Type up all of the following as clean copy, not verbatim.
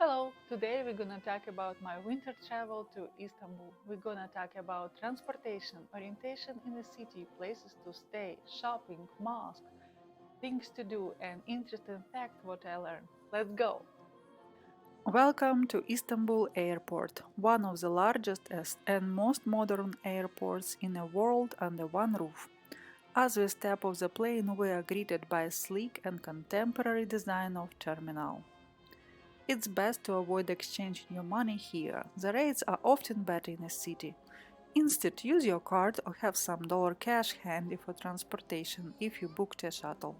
Hello, today we're gonna talk about my winter travel to Istanbul. We're gonna talk about transportation, orientation in the city, places to stay, shopping, mosque, things to do, and interesting fact what I learned. Let's go! Welcome to Istanbul Airport, one of the largest and most modern airports in the world under one roof. As we step off the plane, we are greeted by a sleek and contemporary design of terminal. It's best to avoid exchanging your money here. The rates are often better in the city. Instead, use your card or have some dollar cash handy for transportation if you booked a shuttle.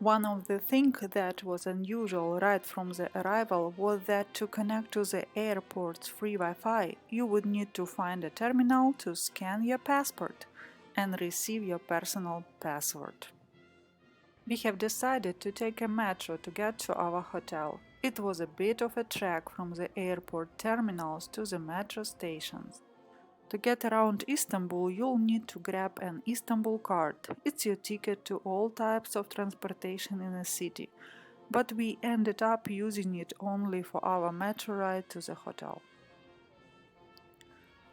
One of the things that was unusual right from the arrival was that to connect to the airport's free Wi-Fi, you would need to find a terminal to scan your passport and receive your personal password. We have decided to take a metro to get to our hotel. It was a bit of a trek from the airport terminals to the metro stations. To get around Istanbul, you'll need to grab an Istanbul card. It's your ticket to all types of transportation in the city, but we ended up using it only for our metro ride to the hotel.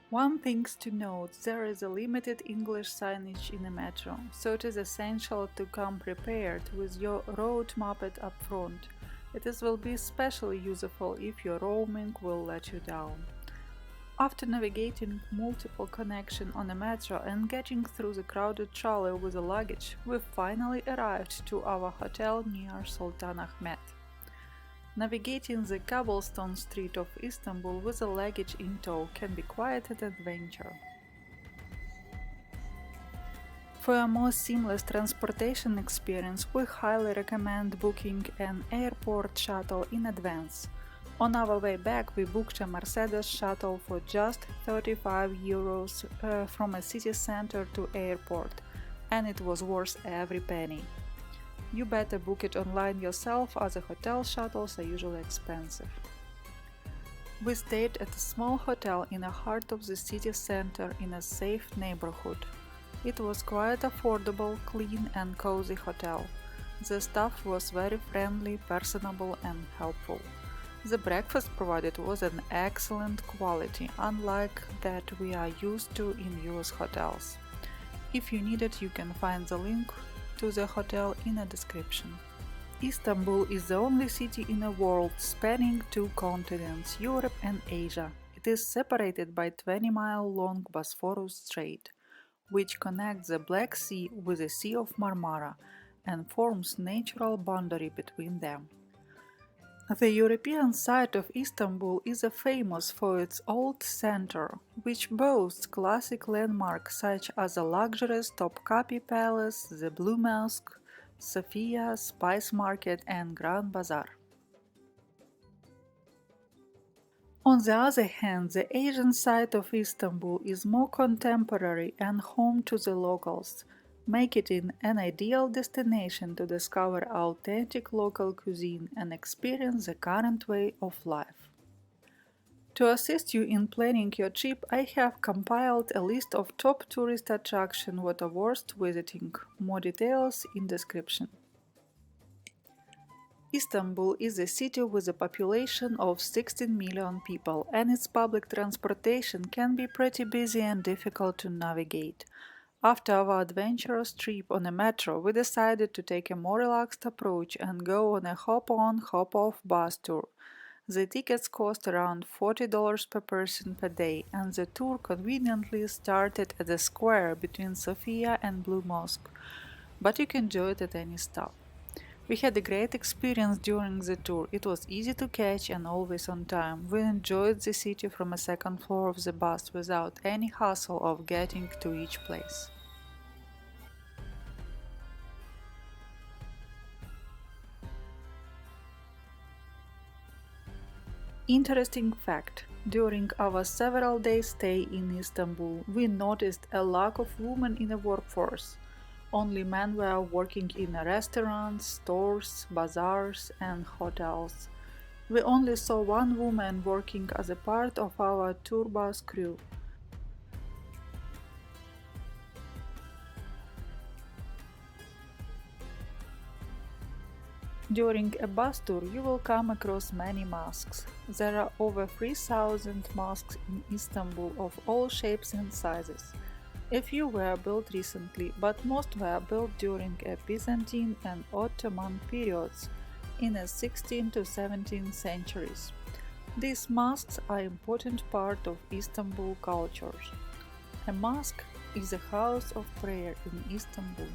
One thing to note, there is a limited English signage in the metro, so it is essential to come prepared with your road mapped up front. Will be especially useful if your roaming will let you down. After navigating multiple connections on the metro and getting through the crowded trolley with the luggage, we finally arrived to our hotel near Sultan Ahmet. Navigating the cobblestone street of Istanbul with a luggage in tow can be quite an adventure. For a more seamless transportation experience, we highly recommend booking an airport shuttle in advance. On our way back, we booked a Mercedes shuttle for just €35 from a city center to airport, and it was worth every penny. You better book it online yourself as the hotel shuttles are usually expensive. We stayed at a small hotel in the heart of the city center in a safe neighborhood. It was quite affordable, clean and cozy hotel. The staff was very friendly, personable and helpful. The breakfast provided was an excellent quality, unlike that we are used to in US hotels. If you need it, you can find the link to the hotel in a description. Istanbul is the only city in the world spanning two continents, Europe and Asia. It is separated by 20-mile-long Bosphorus Strait, which connects the Black Sea with the Sea of Marmara and forms natural boundary between them. The European side of Istanbul is famous for its old center, which boasts classic landmarks such as the luxurious Topkapi Palace, the Blue Mosque, Sophia, Spice Market and Grand Bazaar. On the other hand, the Asian side of Istanbul is more contemporary and home to the locals, making it an ideal destination to discover authentic local cuisine and experience the current way of life. To assist you in planning your trip, I have compiled a list of top tourist attractions that are worth visiting. More details in description. Istanbul is a city with a population of 16 million people, and its public transportation can be pretty busy and difficult to navigate. After our adventurous trip on a metro, we decided to take a more relaxed approach and go on a hop-on, hop-off bus tour. The tickets cost around $40 per person per day, and the tour conveniently started at the square between Sophia and Blue Mosque, but you can do it at any stop. We had a great experience during the tour. It was easy to catch and always on time. We enjoyed the city from a second floor of the bus without any hassle of getting to each place. Interesting fact: during our several days stay in Istanbul, we noticed a lack of women in the workforce. Only men were working in restaurants, stores, bazaars, and hotels. We only saw one woman working as a part of our tour bus crew. During a bus tour, you will come across many mosques. There are over 3,000 mosques in Istanbul of all shapes and sizes. A few were built recently, but most were built during a Byzantine and Ottoman periods in the 16th to 17th centuries. These mosques are an important part of Istanbul culture. A mosque is a house of prayer in Istanbul.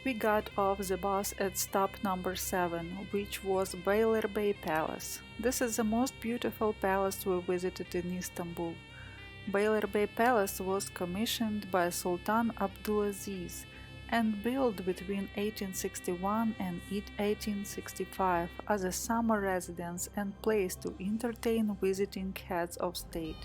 We got off the bus at stop number 7, which was Beylerbeyi Palace. This is the most beautiful palace we visited in Istanbul. Beylerbeyi Palace was commissioned by Sultan Abdulaziz and built between 1861 and 1865 as a summer residence and place to entertain visiting heads of state.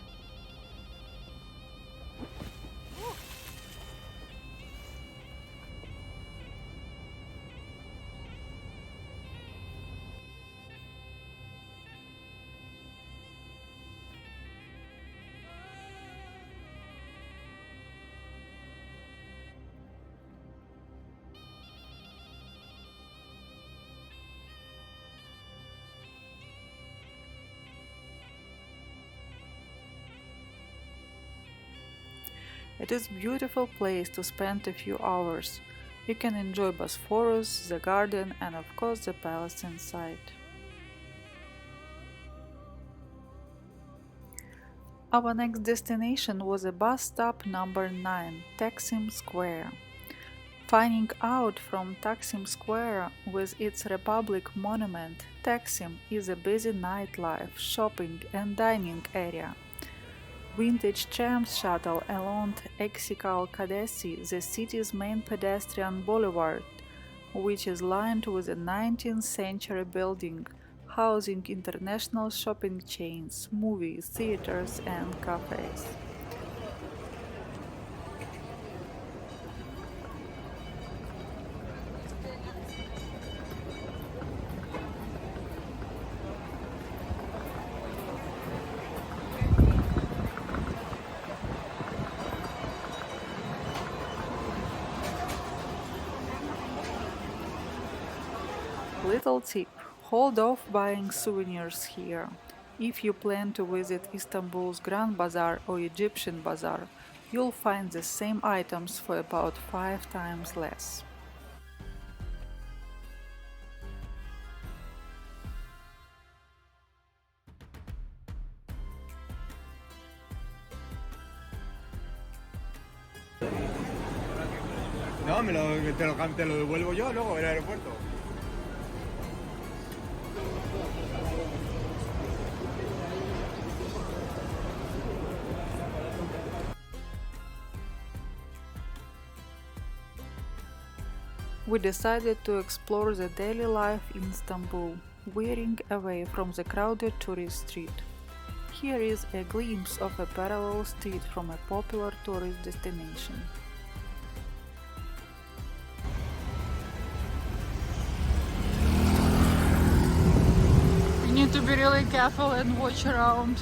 It is a beautiful place to spend a few hours. You can enjoy Bosphorus, the garden, and of course the palace inside. Our next destination was a bus stop number 9, Taksim Square. Finding out from Taksim Square with its Republic Monument, Taksim is a busy nightlife, shopping and dining area. Vintage trams shuttle along Eksikal Kadesi, the city's main pedestrian boulevard, which is lined with a 19th century building housing international shopping chains, movie theaters, and cafes. Little tip: hold off buying souvenirs here. If you plan to visit Istanbul's Grand Bazaar or Egyptian Bazaar, you'll find the same items for about 5 times less. No, te lo devuelvo yo luego en el aeropuerto. We decided to explore the daily life in Istanbul, veering away from the crowded tourist street. Here is a glimpse of a parallel street from a popular tourist destination. You need to be really careful and watch around.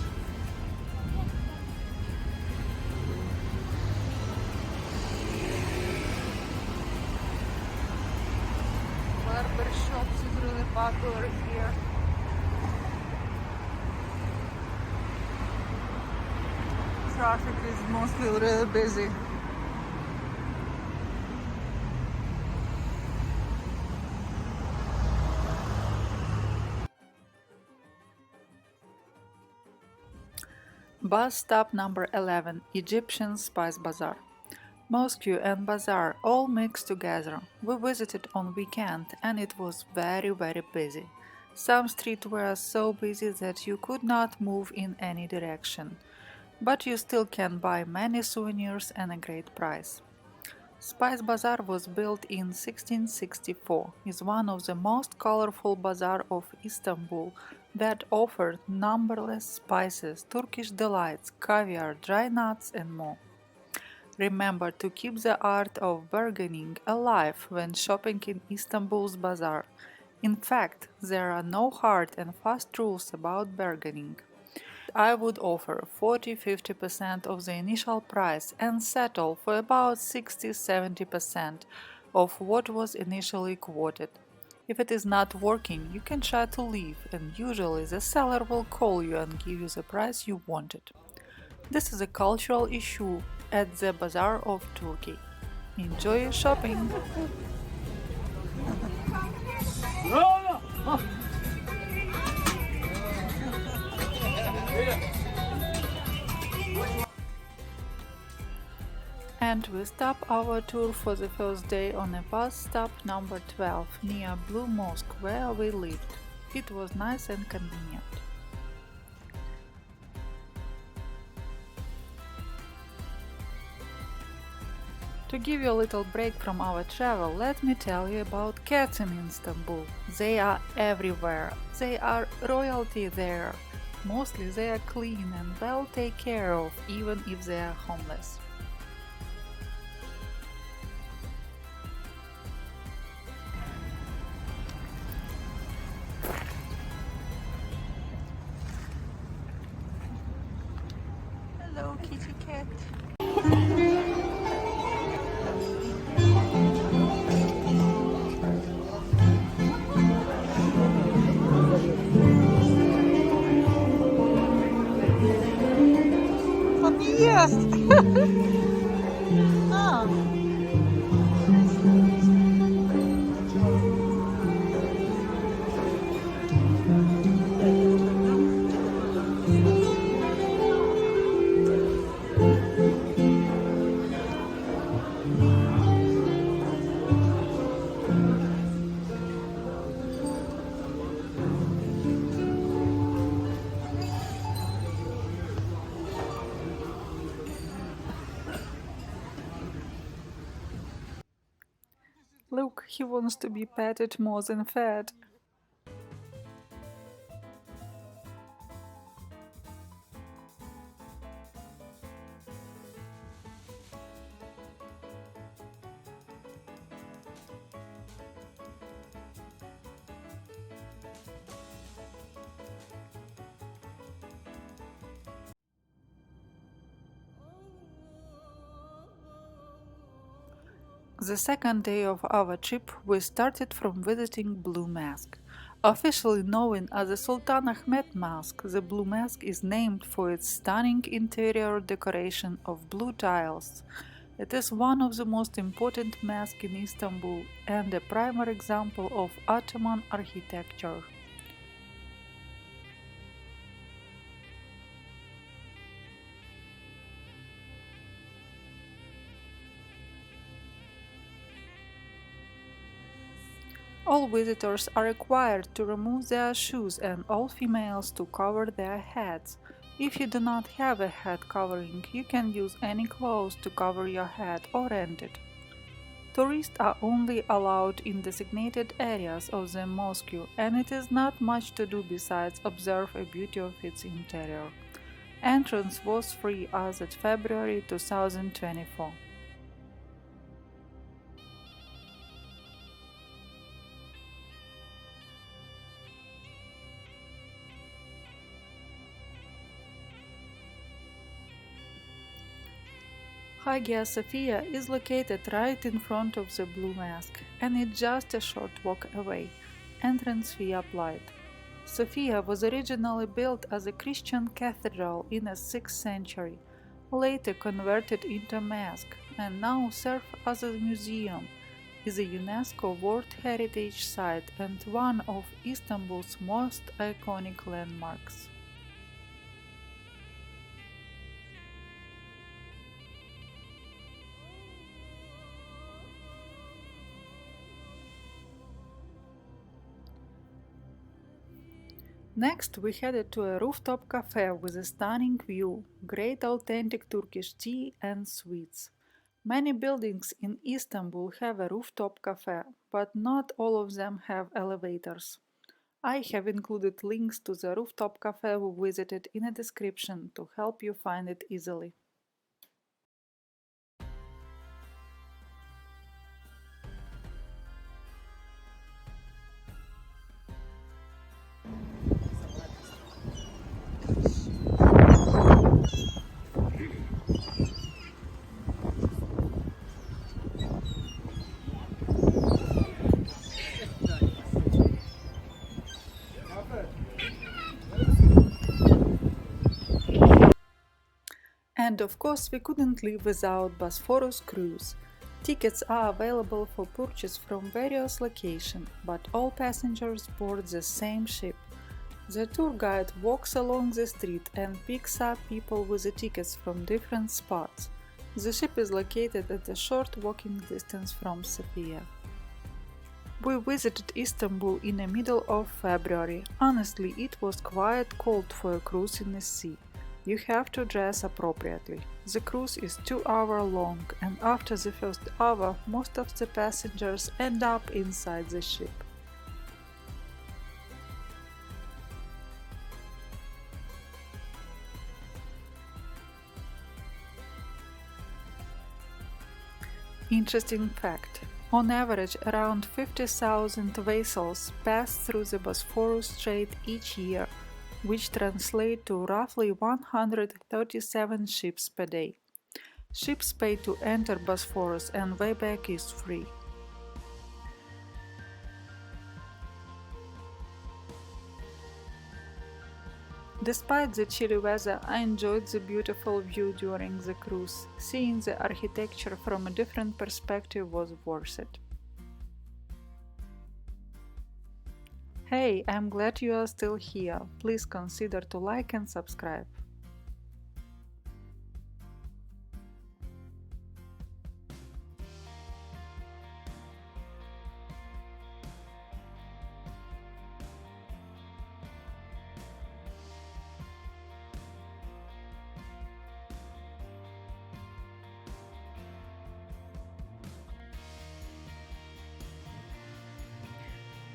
Barber shops is really popular here. Traffic is mostly really busy. Bus stop number 11, Egyptian Spice Bazaar. Mosque and bazaar all mixed together. We visited on weekend and it was very busy. Some streets were so busy that you could not move in any direction, but you still can buy many souvenirs and a great price. Spice Bazaar was built in 1664, is one of the most colorful bazaar of Istanbul that offered numberless spices, Turkish delights, caviar, dry nuts and more. Remember to keep the art of bargaining alive when shopping in Istanbul's bazaar. In fact, there are no hard and fast rules about bargaining. I would offer 40-50% of the initial price and settle for about 60-70% of what was initially quoted. If it is not working, you can try to leave, and usually the seller will call you and give you the price you wanted. This is a cultural issue at the Bazaar of Turkey. Enjoy your shopping! And we stop our tour for the first day on a bus stop number 12 near Blue Mosque where we lived. It was nice and convenient. To give you a little break from our travel, let me tell you about cats in Istanbul. They are everywhere. They are royalty there. Mostly they are clean and well taken care of, even if they are homeless. Hello, kitty cat. Yes. Ah. Look, he wants to be petted more than fed. The second day of our trip, we started from visiting Blue Mosque. Officially known as the Sultan Ahmed Mosque, the Blue Mosque is named for its stunning interior decoration of blue tiles. It is one of the most important mosques in Istanbul and a primary example of Ottoman architecture. All visitors are required to remove their shoes and all females to cover their heads. If you do not have a head covering, you can use any clothes to cover your head or rent it. Tourists are only allowed in designated areas of the mosque, and it is not much to do besides observe the beauty of its interior. Entrance was free as of February 2024. Hagia Sophia is located right in front of the Blue Mosque, and it's just a short walk away. Entrance fee applied. Sophia was originally built as a Christian cathedral in the 6th century, later converted into a mosque, and now serves as a museum. Is a UNESCO World Heritage Site and one of Istanbul's most iconic landmarks. Next, we headed to a rooftop cafe with a stunning view, great authentic Turkish tea and sweets. Many buildings in Istanbul have a rooftop cafe, but not all of them have elevators. I have included links to the rooftop cafe we visited in a description to help you find it easily. And of course, we couldn't live without Bosphorus cruise. Tickets are available for purchase from various locations, but all passengers board the same ship. The tour guide walks along the street and picks up people with the tickets from different spots. The ship is located at a short walking distance from Sophia. We visited Istanbul in the middle of February. Honestly, it was quite cold for a cruise in the sea. You have to dress appropriately. The cruise is 2 hours long, and after the first hour, most of the passengers end up inside the ship. Interesting fact. On average, around 50,000 vessels pass through the Bosphorus Strait each year, which translate to roughly 137 ships per day. Ships pay to enter Bosphorus and way back is free. Despite the chilly weather, I enjoyed the beautiful view during the cruise. Seeing the architecture from a different perspective was worth it. Hey, I'm glad you are still here. Please consider to like and subscribe.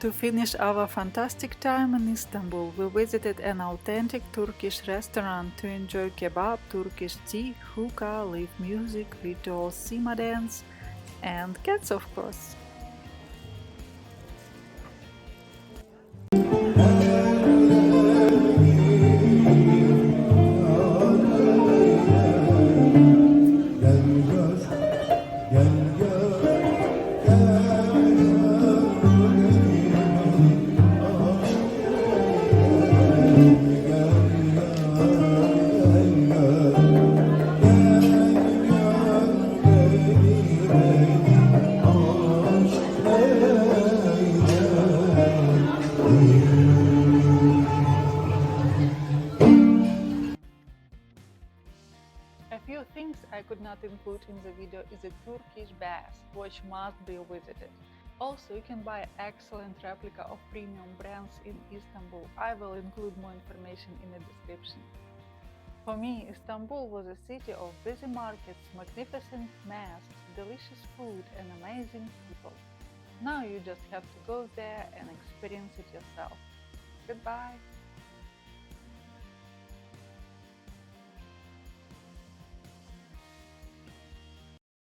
To finish our fantastic time in Istanbul, we visited an authentic Turkish restaurant to enjoy kebab, Turkish tea, hookah, live music, ritual Sema dance, and cats of course. A few things I could not include in the video is a Turkish bath, which must be visited. Also, you can buy excellent replica of premium brands in Istanbul. I will include more information in the description. For me, Istanbul was a city of busy markets, magnificent mosques, delicious food and amazing people. Now you just have to go there and experience it yourself. Goodbye!